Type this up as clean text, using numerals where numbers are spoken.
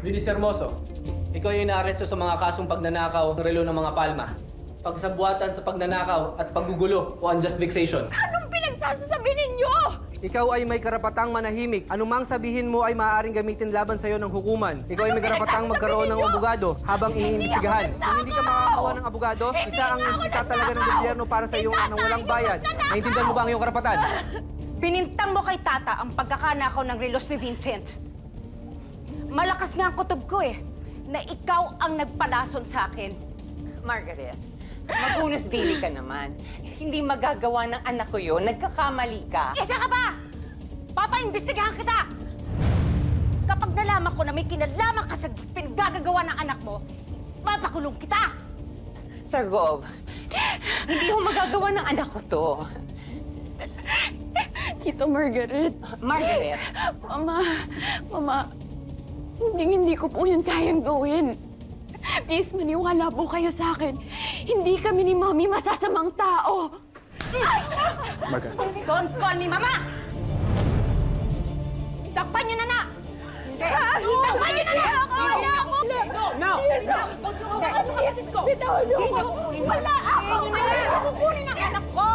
Bilis Hermoso, ikaw yung inaaresto sa mga kasong pagnanakaw ng relo ng mga palma, pagsabuatan sa pagnanakaw at paggugulo o unjust vexation. Anong pinagsasasabi ninyo? Ikaw ay may karapatang manahimik. Anumang sabihin mo ay maaaring gamitin laban sa iyo ng hukuman. Ikaw ay may karapatang magkaroon ng abogado habang iniimbestigahan. Kung hindi ka makakakuha ng abogado, isa ang itatalaga ng gobyerno para sa iyong nang walang bayad. Naintindihan mo ba ang iyong karapatan? Binintang mo kay Tata ang pagkakanakaw ng relos ni Vincent. Malakas nga ang kutob ko na ikaw ang nagpalason sa akin. Margaret, magunos dili ka naman. Hindi magagawa ng anak ko yun. Nagkakamali ka. Isa ka ba? Papaimbestigahan kita! Kapag nalaman ko na may kinalaman ka sa pinagagagawa ng anak mo, papakulong kita! Sir Gov, hindi ko magagawa ng anak ko to. Tita Margaret. Margaret, Mama, hindi ko po yun kayang gawin. Please, maniwala po kayo sa akin. Hindi kami ni Mami masasamang tao. Margaret. Don't call me Mama! Takpan niyo na na! Takpan niyo na na! no! Wala ako! Wala ako kukunin ang anak ko!